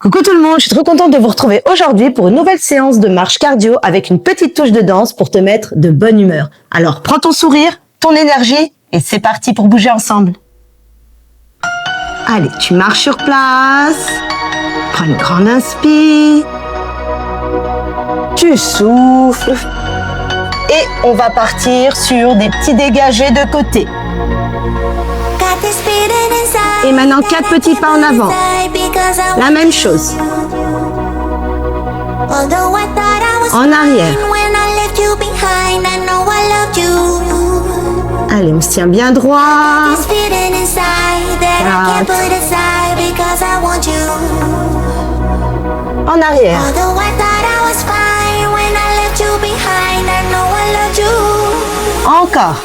Coucou tout le monde, je suis trop contente de vous retrouver aujourd'hui pour une nouvelle séance de marche cardio avec une petite touche de danse pour te mettre de bonne humeur. Alors prends ton sourire, ton énergie et c'est parti pour bouger ensemble. Allez, tu marches sur place, prends une grande inspire, tu souffles et on va partir sur des petits dégagés de côté. Et maintenant 4 petits pas en avant. La même chose. En arrière. Allez, on se tient bien droit. 4. En arrière. Encore.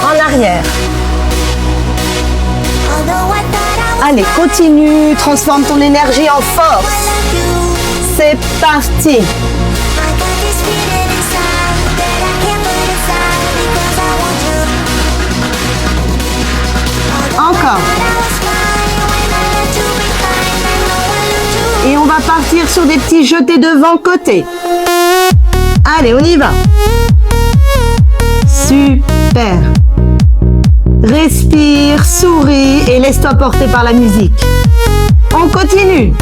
En arrière. Allez, continue, transforme ton énergie en force. C'est parti. Encore. Et on va partir sur des petits jetés devant côté. Allez, on y va. Super. Respire, souris et laisse-toi porter par la musique. On continue.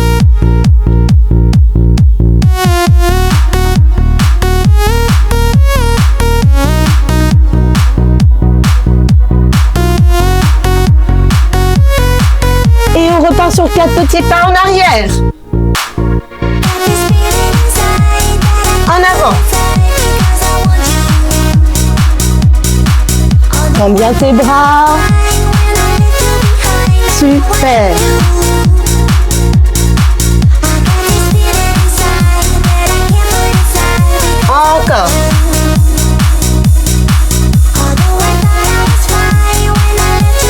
Et on repart sur 4 petits pas en arrière. En avant. Prends bien tes bras. Super. Encore.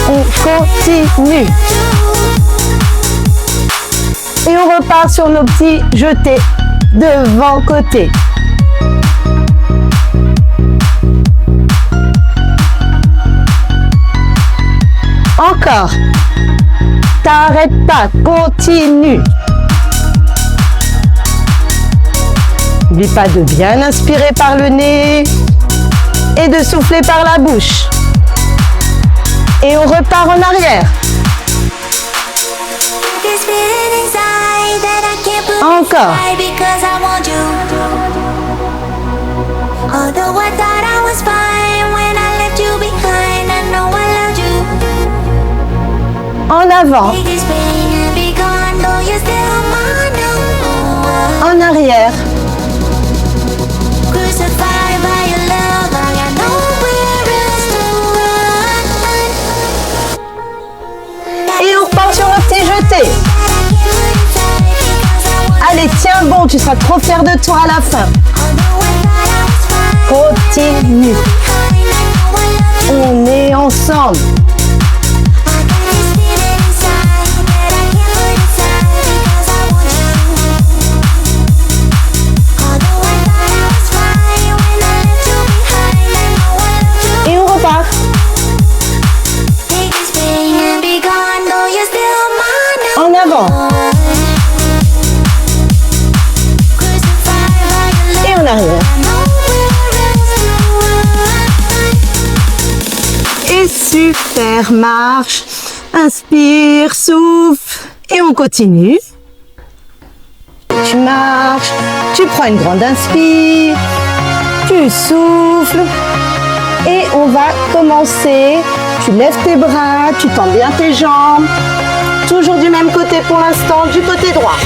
On continue. Et on repart sur nos petits jetés devant côté. Encore. T'arrêtes pas, continue. N'oublie pas de bien inspirer par le nez et de souffler par la bouche. Et on repart en arrière. Encore. En avant. En arrière. Et on repart sur un petit jeté. Allez, tiens bon, tu seras trop fier de toi à la fin. Continue. On est ensemble. Et on repart. En avant. Et en arrière. Et super, marche. Inspire, souffle. Et on continue. Tu marches. Tu prends une grande inspire. Tu souffles. Et on va commencer. Tu lèves tes bras. Tu tends bien tes jambes. Toujours du même côté pour l'instant, du côté droit.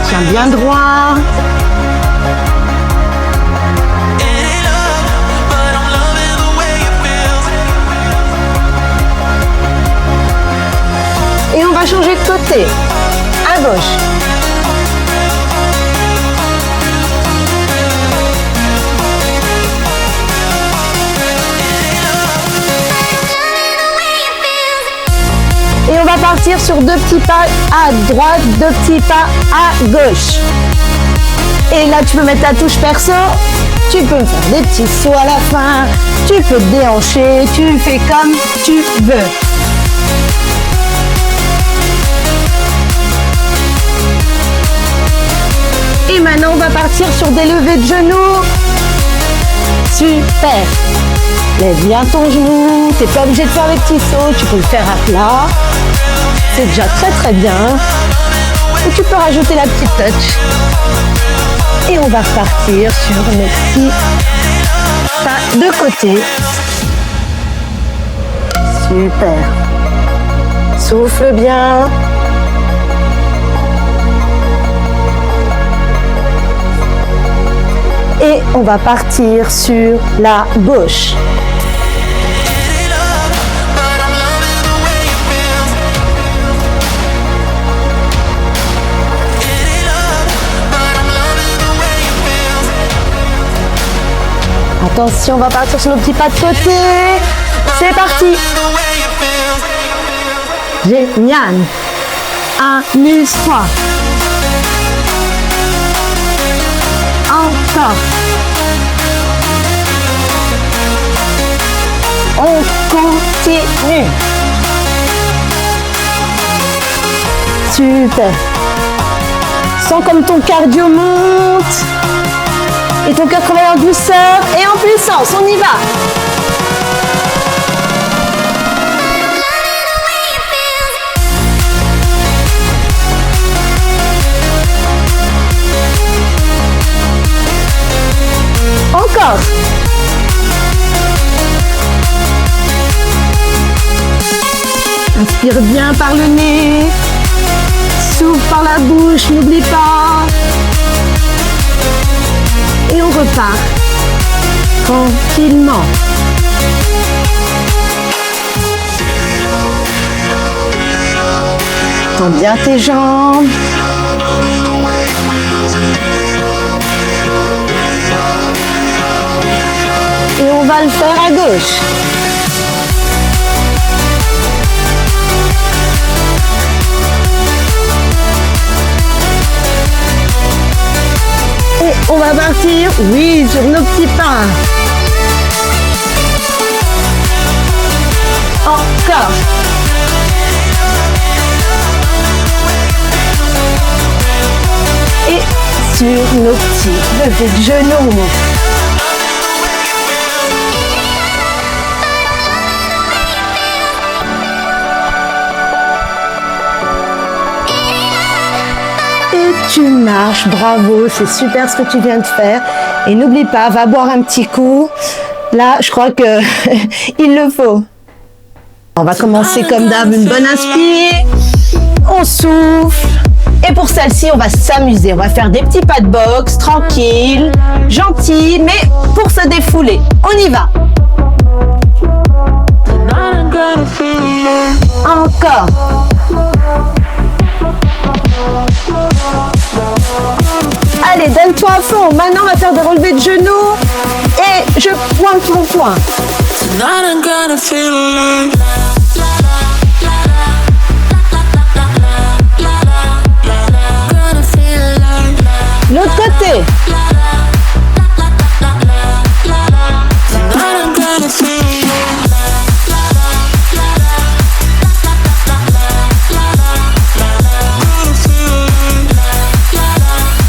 Tiens bien droit. Et on va changer de côté. À gauche. Et on va partir sur 2 petits pas à droite, 2 petits pas à gauche. Et là, tu peux mettre ta touche perso Tu peux me faire des petits sauts à la fin. Tu peux te déhancher. Tu fais comme tu veux. Et maintenant, on va partir sur des levées de genoux. Super. Lève bien ton genou. Tu n'es pas obligé de faire les petits sauts. Tu peux le faire à plat. C'est déjà très très bien. Et tu peux rajouter la petite touch. Et on va repartir sur nos petits pas de côté. Super. Souffle bien. Et on va partir sur la gauche. Attention, on va partir sur nos petits pas de côté. C'est parti. Génial. Amuse-toi. Encore. On continue. Super. Sens comme ton cardio monte. Et ton cœur travaille en douceur et en puissance. On y va. Encore. Inspire bien par le nez. Souffle par la bouche, n'oublie pas. Et on repart tranquillement. Tends bien tes jambes. Et on va le faire à gauche. Et on va partir, oui, sur nos petits pas. Encore. Et sur nos petits levées de genoux. Tu marches, bravo, c'est super ce que tu viens de faire. Et n'oublie pas, va boire un petit coup. Là, je crois que il le faut. On va commencer comme d'hab, une bonne inspire. On souffle. Et pour celle-ci, on va s'amuser. On va faire des petits pas de boxe, tranquille, gentil, mais pour se défouler. On y va. Encore. Allez, donne-toi à fond. Maintenant, on va faire des relevés de genoux. Et je pointe mon poing. L'autre côté.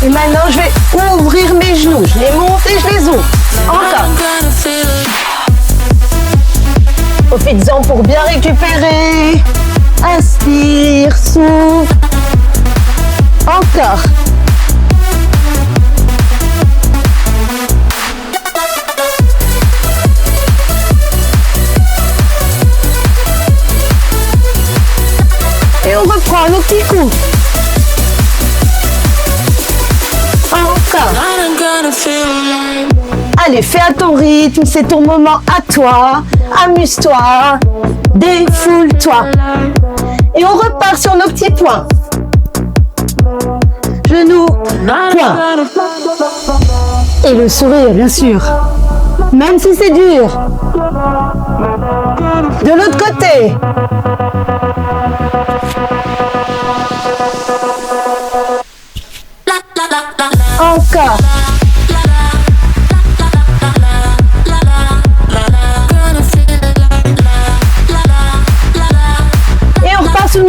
Et maintenant, je vais ouvrir mes genoux. Je les monte et je les ouvre. Encore. Profites-en pour bien récupérer. Inspire, souffle. Encore. Et on reprend nos petits coups. Encore. Allez, fais à ton rythme, c'est ton moment à toi. Amuse-toi, défoule-toi. Et on repart sur nos petits points. Genoux, points. Et le sourire, bien sûr. Même si c'est dur. De l'autre côté. Encore.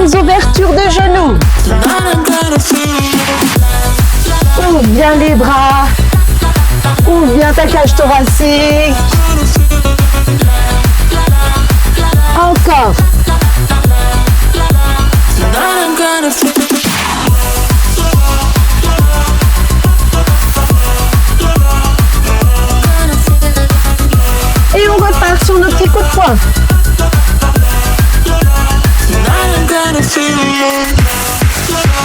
grandes ouvertures de genoux. Ouvre bien les bras. Ouvre bien ta cage thoracique. Encore. Et on repart sur nos petits coups de poing.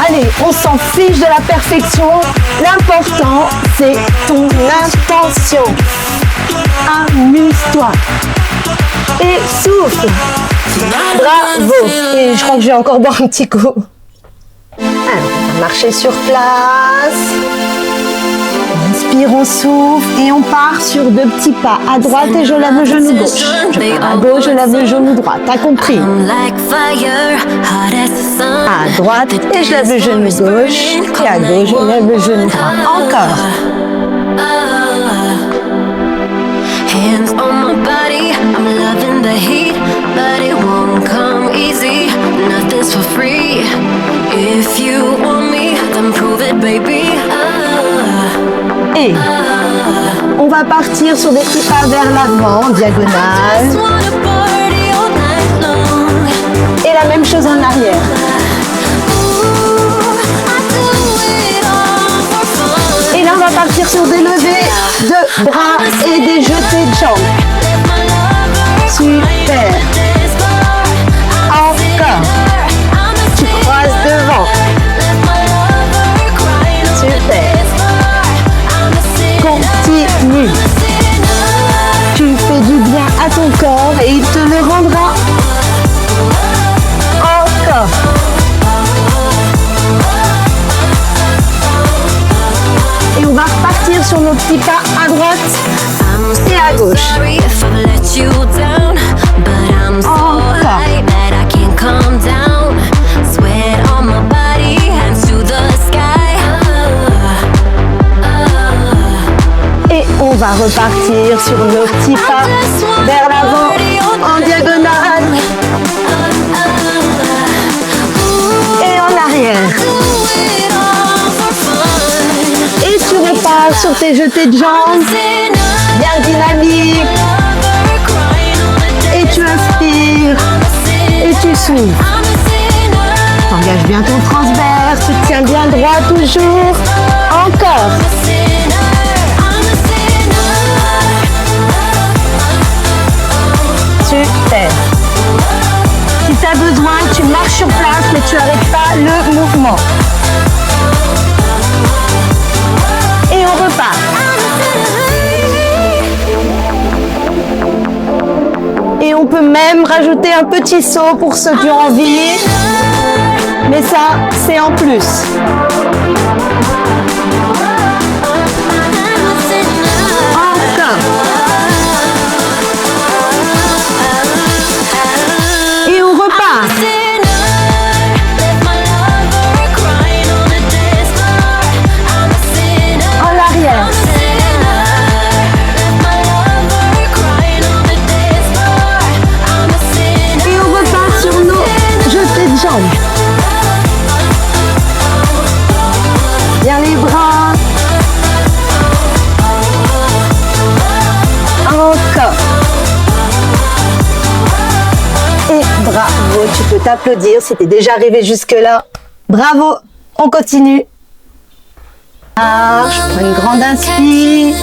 Allez, on s'en fiche de la perfection. L'important, c'est ton intention. Amuse-toi. Et souffle. Bravo. Et je crois que je vais encore boire un petit coup. Alors, on va marcher sur place. On inspire, on souffle et on part sur 2 petits pas. À droite et je lève le genou gauche. Je pars à gauche, je lève le genou droit. T'as compris? À droite et je lève le genou gauche. Et à gauche, je lève le genou droit. Encore. Hands on my body, I'm loving the heat, but it won't come easy. Nothing's for free. If you want me, then prove it, baby. Et on va partir sur des petits pas vers l'avant, en diagonale. Et la même chose en arrière. Et là, on va partir sur des levées de bras et des jetés de jambes. Super. Encore. Tu croises devant. Super. Continue. Tu fais du bien à ton corps et il te le rendra. Encore. Et on va repartir sur nos petits pas à droite et à gauche. Encore. Et on va repartir sur nos petits pas vers l'avant, en diagonale et en arrière. Et tu repars sur tes jetés de jambes, bien dynamique. Et tu inspires et tu souffles. Engage bien ton transverse, tu tiens bien droit toujours. Encore. Super. Si tu as besoin, tu marches sur place, mais tu n'arrêtes pas le mouvement. Et on repart. Et on peut même rajouter un petit saut pour ceux qui ont envie. Mais ça, c'est en plus. Encore. Et on repart. En arrière. Et on repart sur nos jetés de jambes. Bien les bras. Encore. Et bravo, tu peux t'applaudir si t'es déjà arrivé jusque-là. Bravo, on continue. Marche, prends une grande inspire.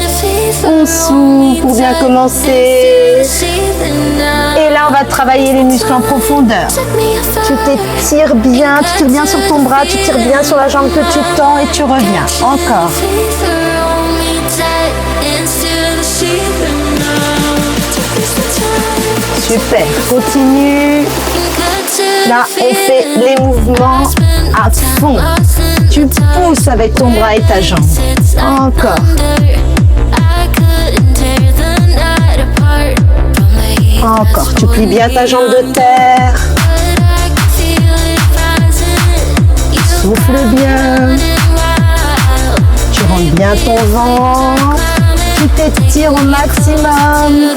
On souffle pour bien commencer. Et là, on va travailler les muscles en profondeur. Tu t'étires bien, tu tires bien sur ton bras, tu tires bien sur la jambe que tu tends et tu reviens. Encore. Super, continue. Là, on fait les mouvements à fond. Tu pousses avec ton bras et ta jambe. Encore. Encore, tu plies bien ta jambe de terre. Souffle bien. Tu rentres bien ton ventre. Tu t'étires au maximum.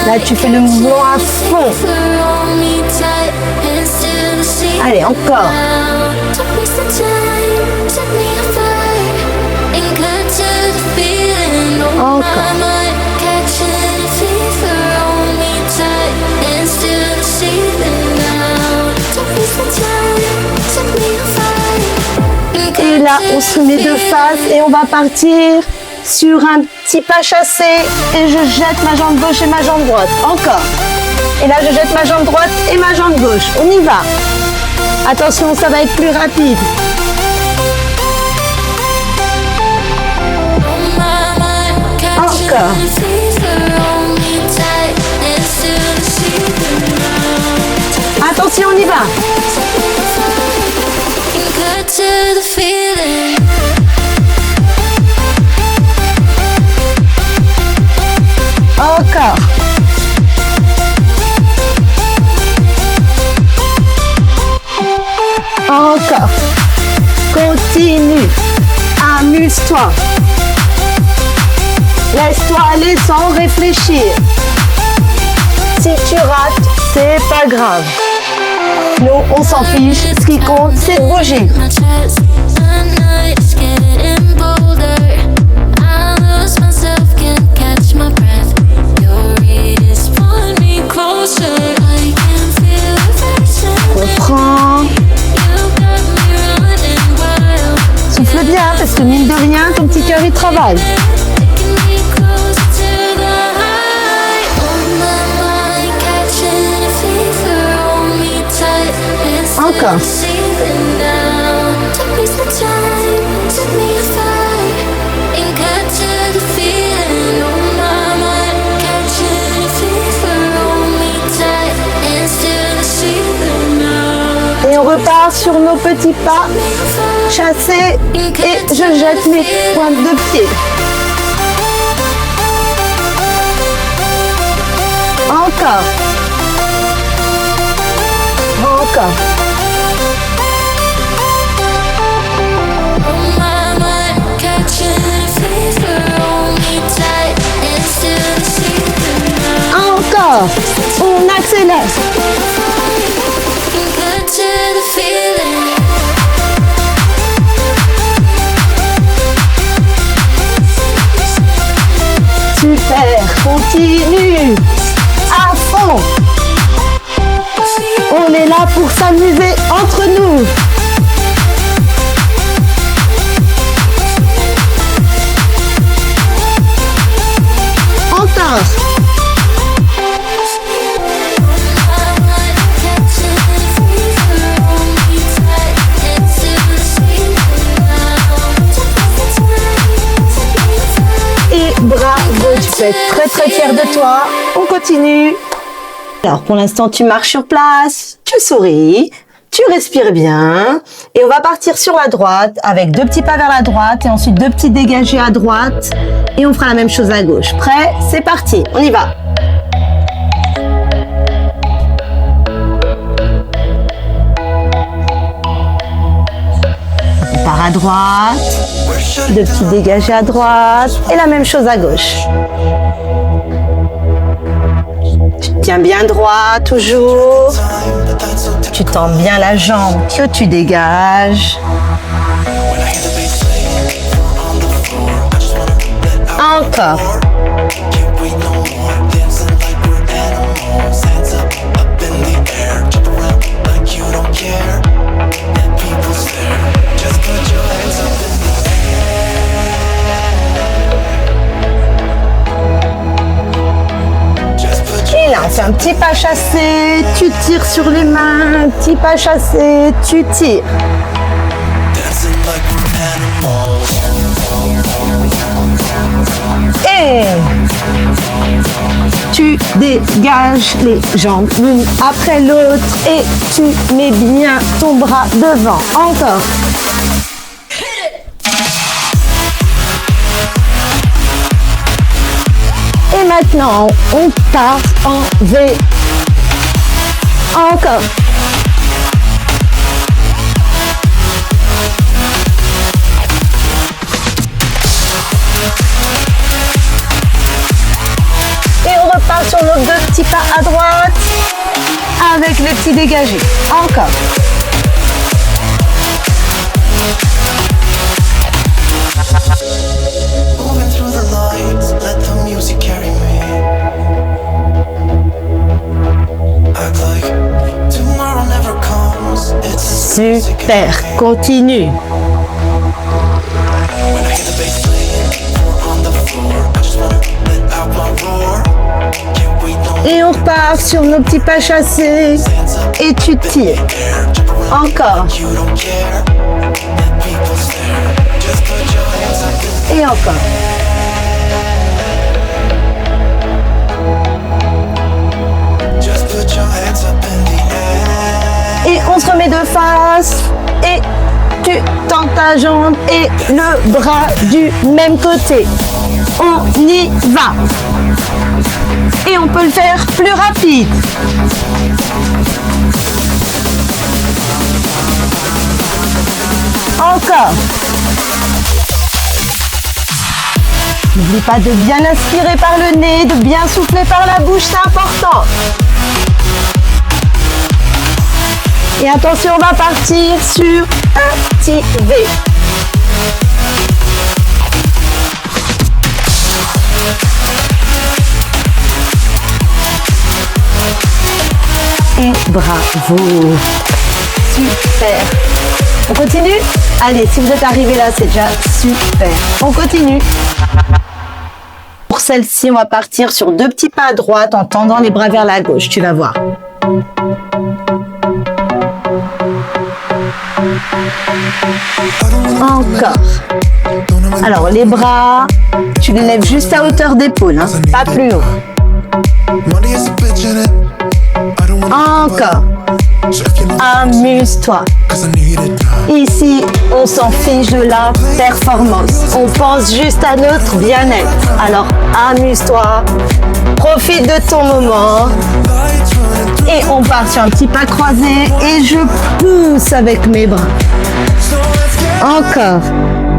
Là, tu fais le mouvement à fond. Allez, encore. Encore. Et là, on se met de face et on va partir sur un petit pas chassé et je jette ma jambe gauche et ma jambe droite. Encore. Et là, je jette ma jambe droite et ma jambe gauche. On y va. Attention, ça va être plus rapide. Encore. Attention, on y va. Encore. Encore. Continue. Amuse-toi. Laisse-toi aller sans réfléchir. Si tu rates, c'est pas grave. Nous, on s'en fiche. Ce qui compte, c'est de bouger. Comprends. Souffle bien, parce que mine de rien, ton petit cœur, il travaille. Encore. Et on repart sur nos petits pas chassés et je jette mes pointes de pied. Encore. Encore. Encore. On accélère. Super. Continue. À fond. On est là pour s'amuser entre nous. Encore. Et bravo, tu peux être très très fier de toi. On continue. Alors pour l'instant, tu marches sur place, tu souris, tu respires bien et on va partir sur la droite avec 2 petits pas vers la droite et ensuite 2 petits dégagés à droite et on fera la même chose à gauche. Prêt? C'est parti, on y va. On part à droite, 2 petits dégagés à droite et la même chose à gauche. Tiens bien droit, toujours. Tu tends bien la jambe que tu dégages. Encore. Et là, on fait un petit pas chassé, tu tires sur les mains, petit pas chassé, tu tires. Et tu dégages les jambes l'une après l'autre et tu mets bien ton bras devant. Encore. Et maintenant, on part en V. Encore. Et on repart sur nos deux petits pas à droite avec les petits dégagés. Encore. Moving through the lines, let the music carry me. Act like tomorrow never comes. It's Super, continue. when I hear the bass playing, we're on the floor. I just wanna let out my roar. Can't wait no Et on repart sur nos petits pas chassés. Et tu tires. Encore. you don't care. Let people stare. Just put your hands up in Et encore. just put your hands up in the air. Et on se remet de face. Et tu tends ta jambe et le bras du même côté. On y va. Et on peut le faire plus rapide. Encore. N'oublie pas de bien inspirer par le nez, de bien souffler par la bouche, c'est important. Et attention, on va partir sur un petit V. Et bravo. Super. On continue? Allez, si vous êtes arrivé là, c'est déjà super. On continue. Pour celle-ci, on va partir sur deux petits pas à droite en tendant les bras vers la gauche. Tu vas voir. Encore. Alors, les bras, tu les lèves juste à hauteur d'épaule, hein, pas plus haut. Money is a bitch in it. I don't wanna Encore. so if you know Amuse-toi. cause I need it now. Ici, on s'en fiche de la performance. On pense juste à notre bien-être. Alors, amuse-toi. Profite de ton moment. Lights running through, Et on part sur un petit pas croisé. Et je pousse avec mes bras. so Encore.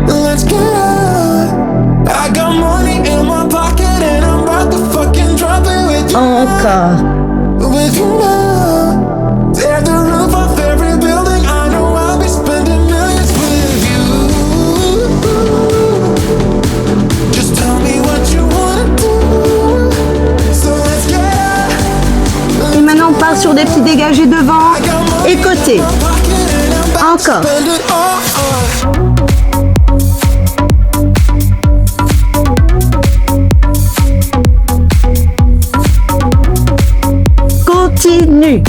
let's get out. I got money in my pocket and I'm about to fucking drop it with you. Encore. With you now. Tear the roof off every building. I know I'll be spending millions with you. Just tell me what you wanna do. So let's get out. Et maintenant, on part sur des petits dégagés devant et côté. Pocket and I'm about to Encore. spend it all. Continue.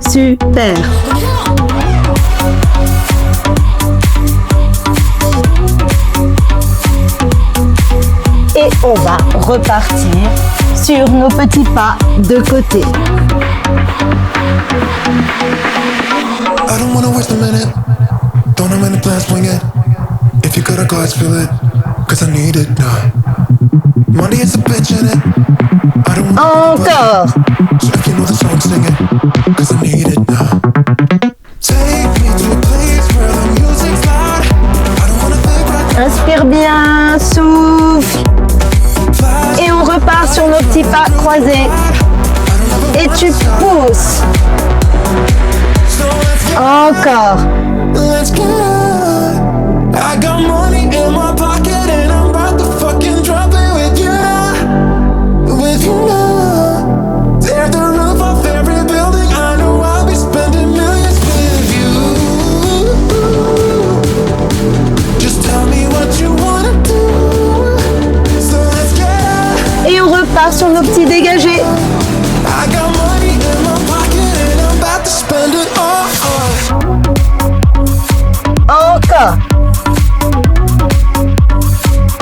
Super. Et on va repartir sur nos petits pas de côté. I don't wanna waste a minute. Don't have many plans, swing it. If you gotta go, I'd spill it. Cause I need it now. Money is a bitch in it. I don't wanna Encore. so if you know the song, sing it. Cause I need it now. Take me to a place where the music's loud. I don't wanna think right now. Inspire bien, souffle. Et on repart sur nos petits pas croisés. Et tu pousses. So Encore. let's get out. I got money in my pocket and I'm about to fucking drop it with you now. With you now. Tear the roof off every building. I know I'll be spending millions with you. Just tell me what you wanna do. So let's get out. Et on repart sur nos petits dégagés. I got money in my pocket and I'm about to spend it all. Encore.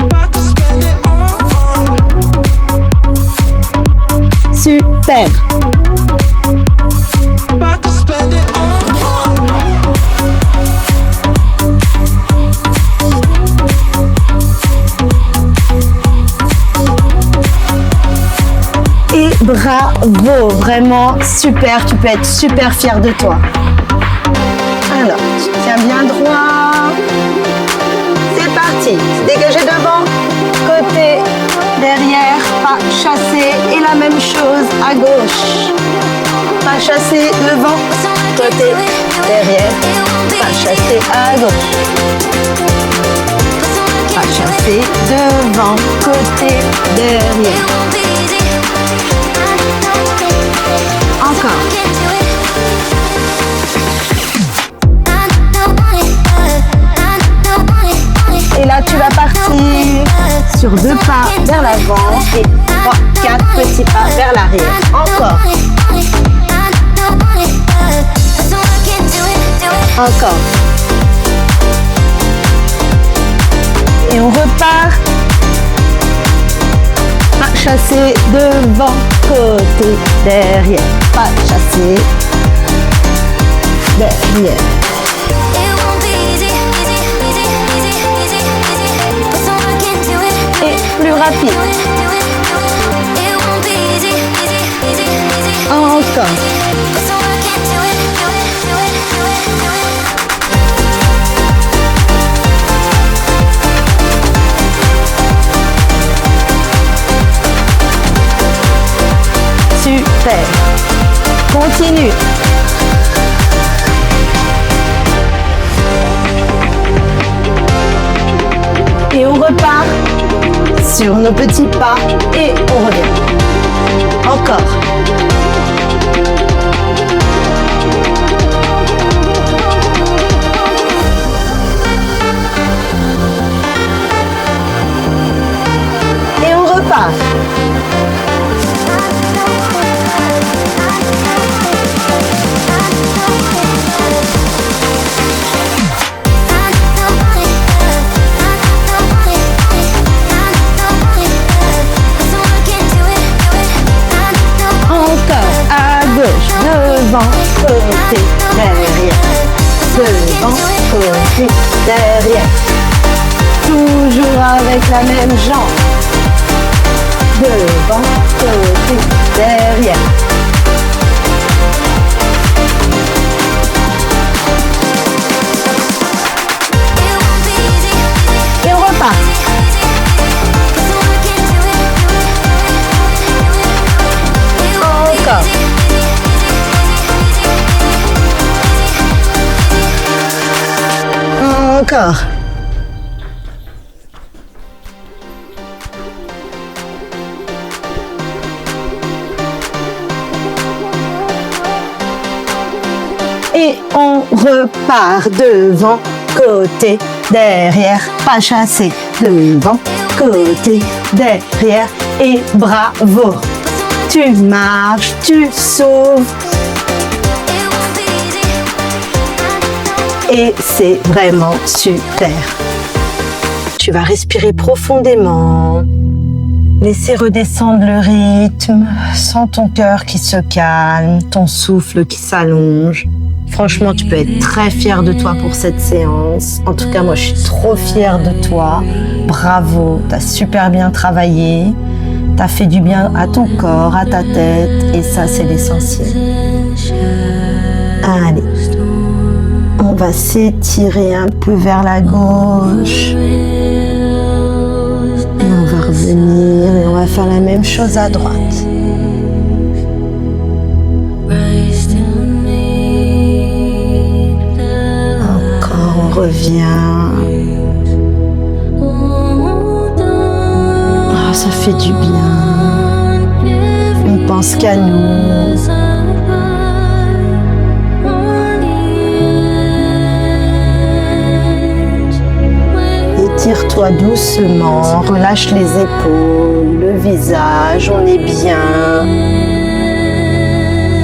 About to spend it all. Super. About to spend it all. Et bravo, vraiment super, tu peux être super fier de toi. Alors, tu tiens bien droit. C'est parti, dégagez devant, côté même chose à gauche. Pas chasser devant, côté, derrière. Pas chasser à gauche. Pas chasser devant, côté, derrière. Encore. Et là, tu vas partir sur 2 pas vers l'avant et 3, 4 petits pas vers l'arrière. Encore. Encore. Et on repart. Pas chasser devant, côté, derrière. Pas chasser derrière. Et plus rapide. Encore. Super. Continue. Et on repart sur nos petits pas et on revient. Encore. Et on repart. Devant, côté, derrière. Devant, côté, derrière. Toujours avec la même jambe. Devant, côté, derrière. Et on repart. Encore. Encore. Et on repart devant, côté, derrière, pas chasser, devant, côté, derrière et bravo. Tu marches, tu sauves. Et c'est vraiment super. Tu vas respirer profondément. Laisser redescendre le rythme. Sens ton cœur qui se calme, ton souffle qui s'allonge. Franchement, tu peux être très fier de toi pour cette séance. En tout cas, moi, je suis trop fière de toi. Bravo, tu as super bien travaillé. Tu as fait du bien à ton corps, à ta tête. Et ça, c'est l'essentiel. Allez. On va s'étirer un peu vers la gauche. Et on va revenir et on va faire la même chose à droite. Encore, on revient. Oh, ça fait du bien. On pense qu'à nous. Tire-toi doucement, relâche les épaules, le visage, on est bien.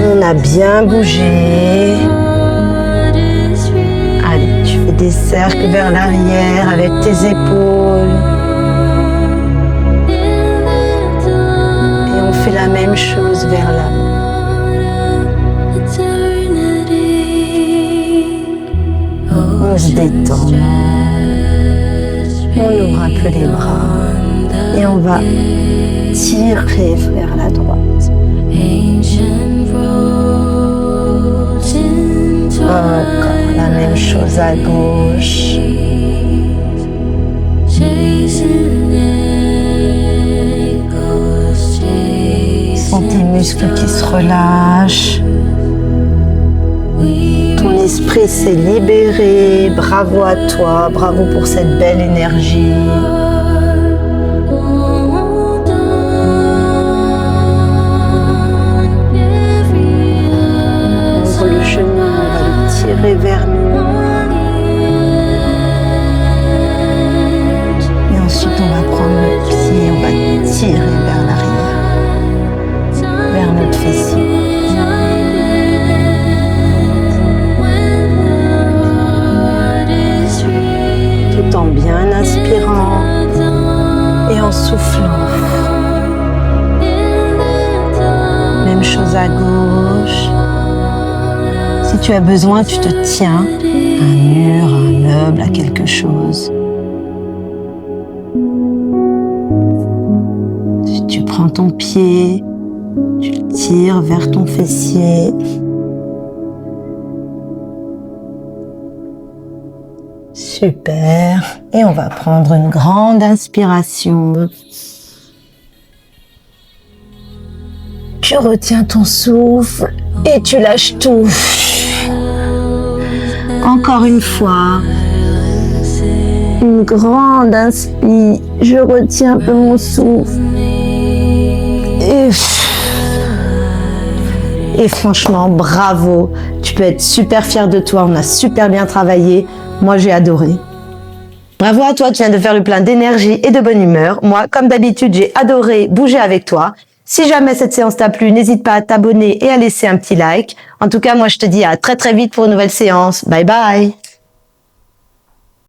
On a bien bougé. Allez, tu fais des cercles vers l'arrière avec tes épaules. Et on fait la même chose vers l'avant. On se détend. On ouvre un peu les bras et on va tirer vers la droite. Encore la même chose à gauche. On muscles qui se relâchent. Ton esprit s'est libéré. Bravo à toi, bravo pour cette belle énergie. Ouvre le genou, on va le tirer vers nous. Et ensuite, on va prendre le pied, on va tirer vers l'arrière, vers notre fessier. Tout en bien inspirant et en soufflant. Même chose à gauche. Si tu as besoin, tu te tiens à un mur, à un meuble, à quelque chose. Tu prends ton pied, tu le tires vers ton fessier. Super. Et on va prendre une grande inspiration. Tu retiens ton souffle et tu lâches tout. Encore une fois. Une grande inspire. Je retiens un peu mon souffle. Et franchement, bravo. Tu peux être super fier de toi. On a super bien travaillé. Moi, j'ai adoré. Bravo à toi, tu viens de faire le plein d'énergie et de bonne humeur. Moi, comme d'habitude, j'ai adoré bouger avec toi. Si jamais cette séance t'a plu, n'hésite pas à t'abonner et à laisser un petit like. En tout cas, moi, je te dis à très très vite pour une nouvelle séance. Bye bye.